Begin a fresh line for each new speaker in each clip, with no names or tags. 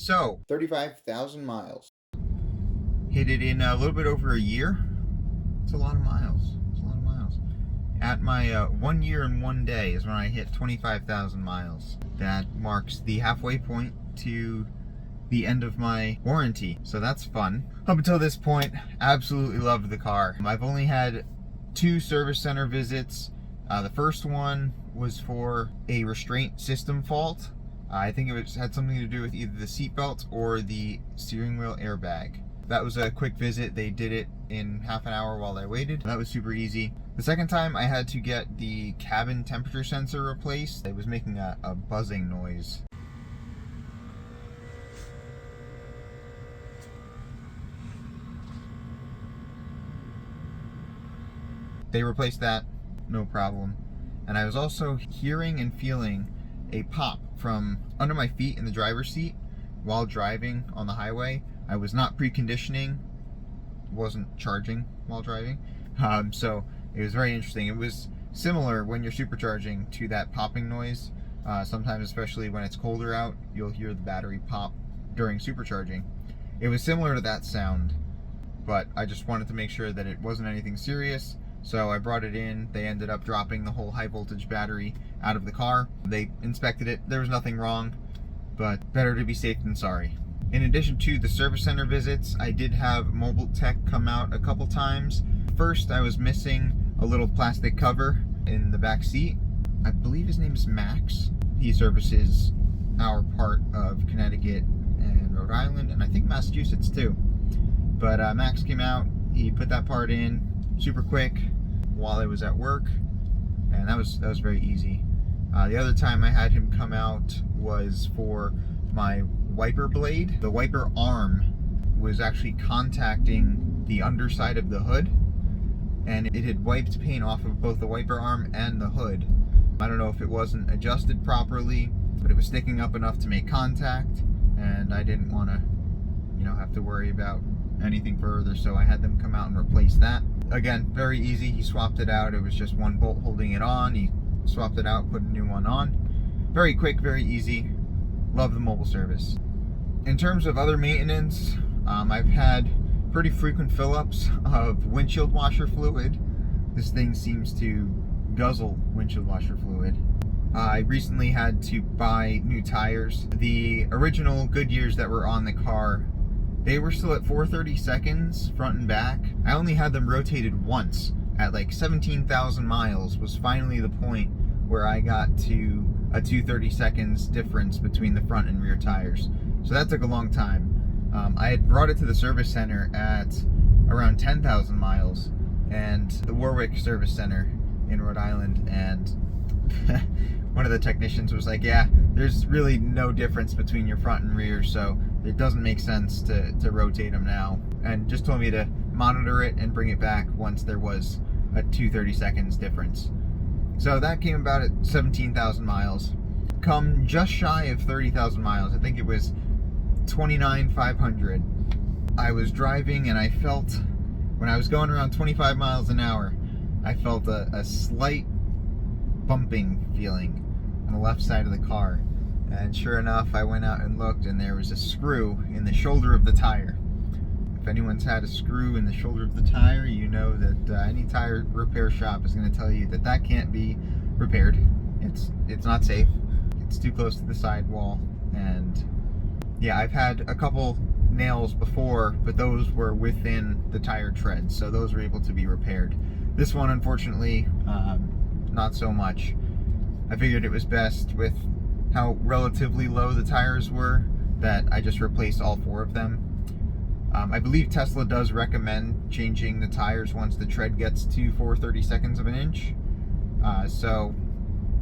So,
35,000 miles.
hit it in a little bit over a year. It's a lot of miles. It's a lot of miles. At my 1 year and 1 day is when I hit 25,000 miles. That marks the halfway point to the end of my warranty. So that's fun. Up until this point, absolutely loved the car. I've only had 2 service center visits. The first one was for a restraint system fault. I think it had something to do with either the seatbelt or the steering wheel airbag. That was a quick visit. They did it in half an hour while I waited. That was super easy. The second time I had to get the cabin temperature sensor replaced. It was making a buzzing noise. They replaced that, no problem. And I was also hearing and feeling a pop from under my feet in the driver's seat while driving on the highway. I was not preconditioning, wasn't charging while driving. So it was very interesting. It was similar when you're supercharging to that popping noise. Sometimes, especially when it's colder out, you'll hear the battery pop during supercharging. It was similar to that sound, but I just wanted to make sure that it wasn't anything serious. So I brought it in. They ended up dropping the whole high voltage battery out of the car. They inspected it. There was nothing wrong, but better to be safe than sorry. In addition to the service center visits, I did have mobile tech come out a couple times. First, I was missing a little plastic cover in the back seat. I believe his name is Max. He services our part of Connecticut and Rhode Island, and I think Massachusetts too. But Max came out, he put that part in super quick while I was at work, and that was very easy. The other time I had him come out was for my wiper blade. The wiper arm was actually contacting the underside of the hood, and it had wiped paint off of both the wiper arm and the hood. I don't know if it wasn't adjusted properly, but it was sticking up enough to make contact, and I didn't want to, have to worry about anything further, so I had them come out and replace that. Again, very easy. He swapped it out. It was just one bolt holding it on. He swapped it out, put a new one on. Very quick, very easy. Love the mobile service. In terms of other maintenance, I've had pretty frequent fill-ups of windshield washer fluid. This thing seems to guzzle windshield washer fluid. I recently had to buy new tires. The original Goodyears that were on the car, they were still at 430 seconds front and back. I only had them rotated once at like 17,000 miles was finally the point where I got to a 230 seconds difference between the front and rear tires. So that took a long time. I had brought it to the service center at around 10,000 miles, and the Warwick service center in Rhode Island, and one of the technicians was like, yeah, there's really no difference between your front and rear, so it doesn't make sense to rotate them now, and just told me to monitor it and bring it back once there was a 230 seconds difference. So that came about at 17,000 miles. Come just shy of 30,000 miles. I think it was 29,500. I was driving and I felt, when I was going around 25 miles an hour, I felt a slight bumping feeling on the left side of the car. And sure enough, I went out and looked, and there was a screw in the shoulder of the tire. If anyone's had a screw in the shoulder of the tire, you know that any tire repair shop is going to tell you that that can't be repaired. It's not safe. It's too close to the sidewall. And yeah, I've had a couple nails before, but those were within the tire treads, so those were able to be repaired. This one, unfortunately, not so much. I figured it was best, with how relatively low the tires were, that I just replaced all 4 of them. I believe Tesla does recommend changing the tires once the tread gets to 430 seconds of an inch. So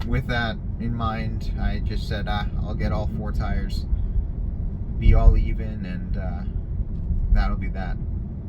with that in mind, I just said I'll get all 4 tires, be all even, and that'll be that.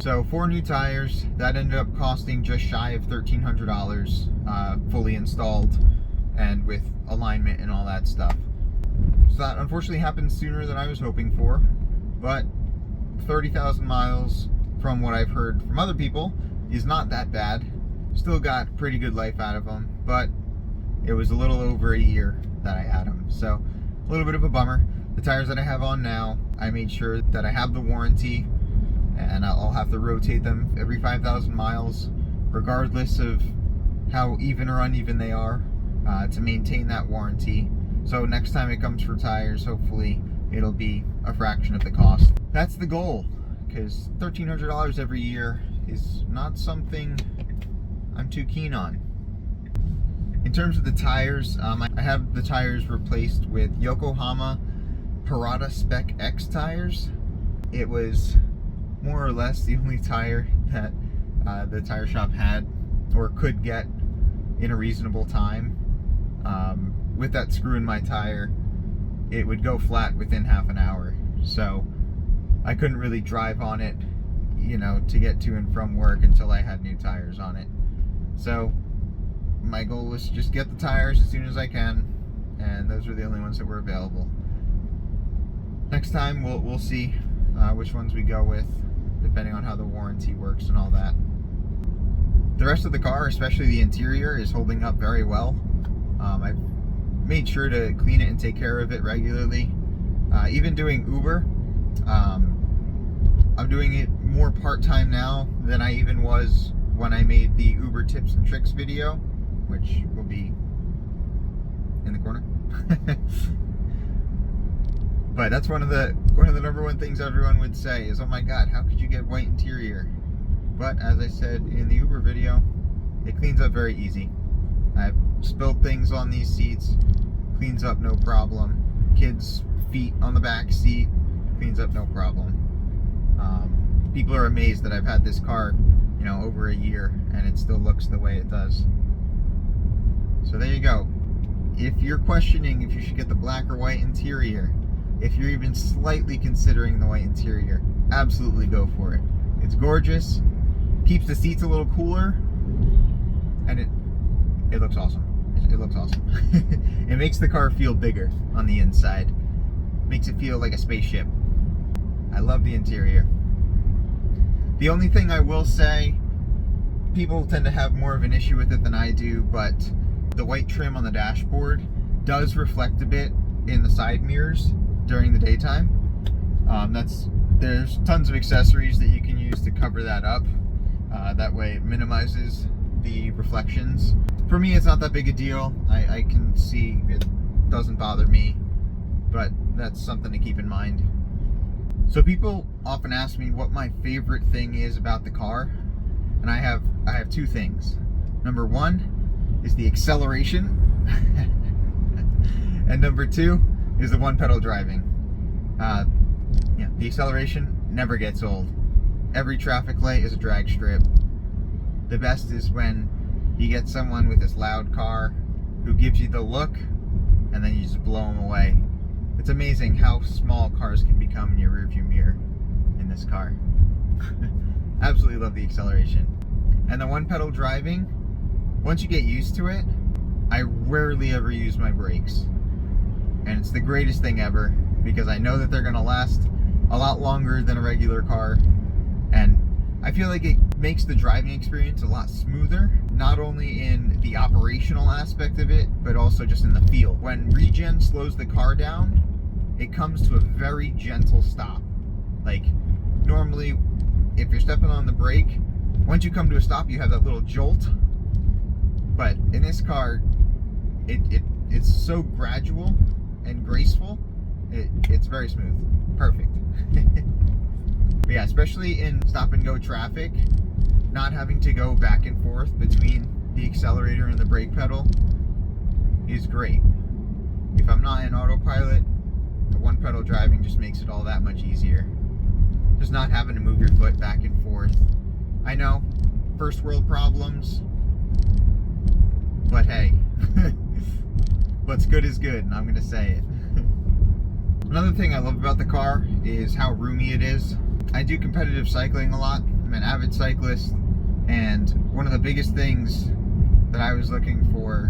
So 4 new tires, that ended up costing just shy of $1,300, fully installed and with alignment and all that stuff. So that unfortunately happened sooner than I was hoping for, but 30,000 miles, from what I've heard from other people, is not that bad. Still got pretty good life out of them, but it was a little over a year that I had them, so a little bit of a bummer. The tires that I have on now, I made sure that I have the warranty, and I'll have to rotate them every 5,000 miles, regardless of how even or uneven they are, to maintain that warranty. So next time it comes for tires, hopefully it'll be a fraction of the cost. That's the goal, because $1,300 every year is not something I'm too keen on. In terms of the tires, I have the tires replaced with Yokohama Parata Spec X tires. It was more or less the only tire that the tire shop had or could get in a reasonable time. With that screw in my tire, it would go flat within half an hour. So I couldn't really drive on it, you know, to get to and from work until I had new tires on it. So my goal was to just get the tires as soon as I can, and those were the only ones that were available. Next time we'll see which ones we go with, depending on how the warranty works and all that. The rest of the car, especially the interior, is holding up very well. I've made sure to clean it and take care of it regularly. Even doing Uber, I'm doing it more part-time now than I even was when I made the Uber tips and tricks video, which will be in the corner. But that's one of the number one things everyone would say is, oh my god, how could you get white interior? But as I said in the Uber video, it cleans up very easy. I've spilled things on these seats, cleans up no problem. Kids' feet on the back seat, cleans up no problem. People are amazed that I've had this car, you know, over a year and it still looks the way it does. So there you go. If you're questioning if you should get the black or white interior, if you're even slightly considering the white interior, absolutely go for it. It's gorgeous, keeps the seats a little cooler, and it looks awesome. It looks awesome. It makes the car feel bigger on the inside. Makes it feel like a spaceship. I love the interior. The only thing I will say, people tend to have more of an issue with it than I do, but the white trim on the dashboard does reflect a bit in the side mirrors during the daytime. There's tons of accessories that you can use to cover that up. That way it minimizes the reflections. For me, it's not that big a deal. I can see it doesn't bother me, but that's something to keep in mind. So people often ask me what my favorite thing is about the car, and I have two things. Number one is the acceleration, and number two is the one pedal driving. Yeah, the acceleration never gets old. Every traffic light is a drag strip. The best is when you get someone with this loud car who gives you the look, and then you just blow them away. It's amazing how small cars can become in your rearview mirror in this car. Absolutely love the acceleration. And the one pedal driving, once you get used to it, I rarely ever use my brakes. And it's the greatest thing ever, because I know that they're gonna last a lot longer than a regular car, and I feel like it makes the driving experience a lot smoother, not only in the operational aspect of it, but also just in the feel. When regen slows the car down, it comes to a very gentle stop. Like, normally, if you're stepping on the brake, once you come to a stop, you have that little jolt. But in this car, it's so gradual and graceful. It's very smooth. Perfect. But yeah, especially in stop and go traffic, not having to go back and forth between the accelerator and the brake pedal is great. If I'm not in autopilot, the one pedal driving just makes it all that much easier. Just not having to move your foot back and forth. I know, first world problems, but hey, what's good is good, and I'm gonna say it. Another thing I love about the car is how roomy it is. I do competitive cycling a lot. I'm an avid cyclist, and one of the biggest things that I was looking for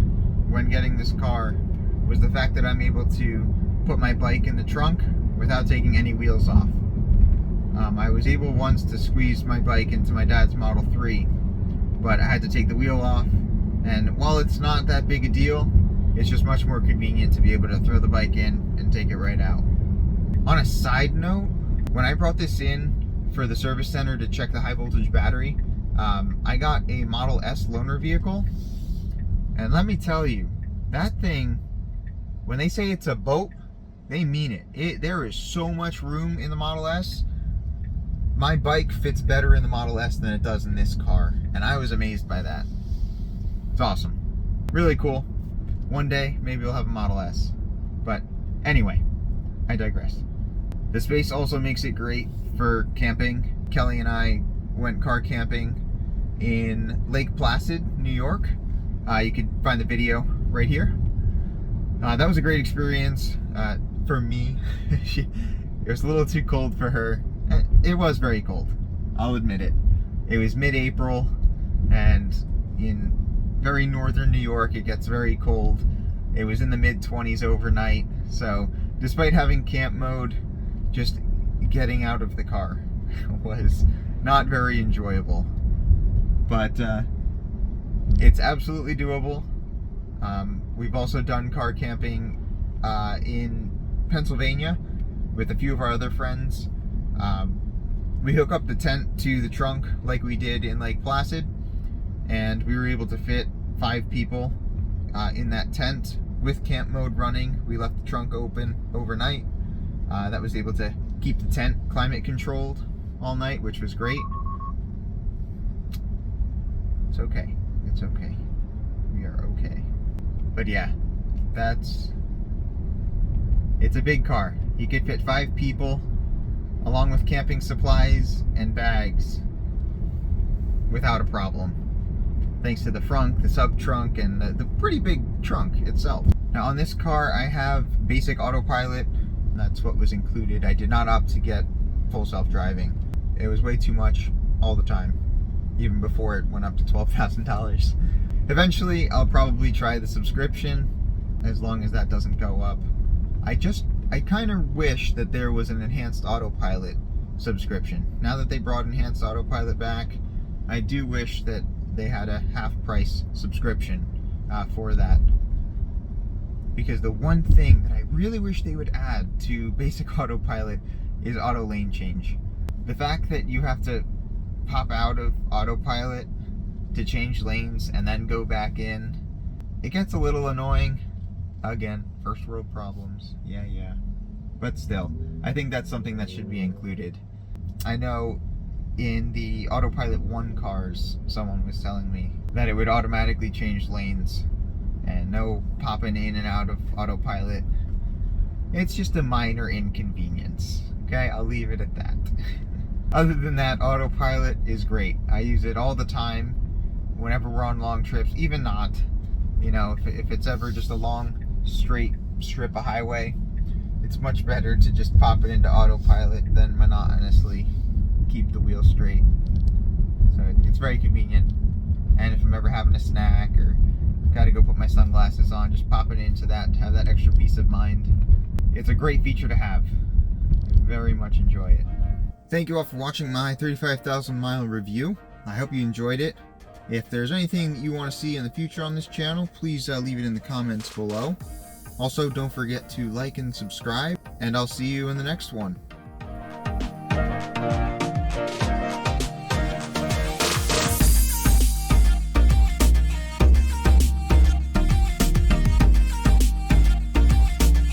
when getting this car was the fact that I'm able to put my bike in the trunk without taking any wheels off. I was able once to squeeze my bike into my dad's Model 3, but I had to take the wheel off, and while it's not that big a deal, it's just much more convenient to be able to throw the bike in and take it right out. On a side note, when I brought this in for the service center to check the high voltage battery, I got a Model S loaner vehicle, and let me tell you, that thing, when they say it's a boat, they mean it. There is so much room in the Model S. My bike fits better in the Model S than it does in this car, and I was amazed by that. It's awesome. Really cool. One day, maybe we'll have a Model S. But anyway, I digress. The space also makes it great for camping. Kelly and I went car camping in Lake Placid, New York. You can find the video right here. That was a great experience for me. It was a little too cold for her. It was very cold, I'll admit it. It was mid-April, and in very northern New York it gets very cold. It was in the mid-20s overnight, so despite having camp mode, just getting out of the car was not very enjoyable. But it's absolutely doable. We've also done car camping in Pennsylvania with a few of our other friends. We hook up the tent to the trunk like we did in Lake Placid, and we were able to fit 5 people in that tent with camp mode running. We left the trunk open overnight. That was able to keep the tent climate controlled all night, which was great. It's okay. It's okay. We are okay. But yeah, it's a big car. You could fit 5 people along with camping supplies and bags without a problem, thanks to the front, the sub trunk, and the pretty big trunk itself. Now on this car I have basic autopilot. That's what was included. I did not opt to get full self-driving. It was way too much all the time, even before it went up to $12,000. Eventually I'll probably try the subscription, as long as that doesn't go up. I kind of wish that there was an enhanced autopilot subscription. Now that they brought enhanced autopilot back, I do wish that they had a half-price subscription for that. Because the one thing that I really wish they would add to basic autopilot is auto lane change. The fact that you have to pop out of autopilot to change lanes and then go back in, it gets a little annoying. Again, first world problems, yeah. But still, I think that's something that should be included. I know in the Autopilot 1 cars, someone was telling me that it would automatically change lanes and no popping in and out of autopilot. It's just a minor inconvenience, okay? I'll leave it at that. Other than that, autopilot is great. I use it all the time whenever we're on long trips, even not. You know, if it's ever just a long straight strip of highway, it's much better to just pop it into autopilot than monotonously keep the wheel straight. So it's very convenient. And if I'm ever having a snack or gotta go put my sunglasses on, just pop it into that to have that extra peace of mind. It's a great feature to have. I very much enjoy it. Thank you all for watching my 35,000 mile review. I hope you enjoyed it. If there's anything you want to see in the future on this channel, please leave it in the comments below. Also, don't forget to like and subscribe, and I'll see you in the next one.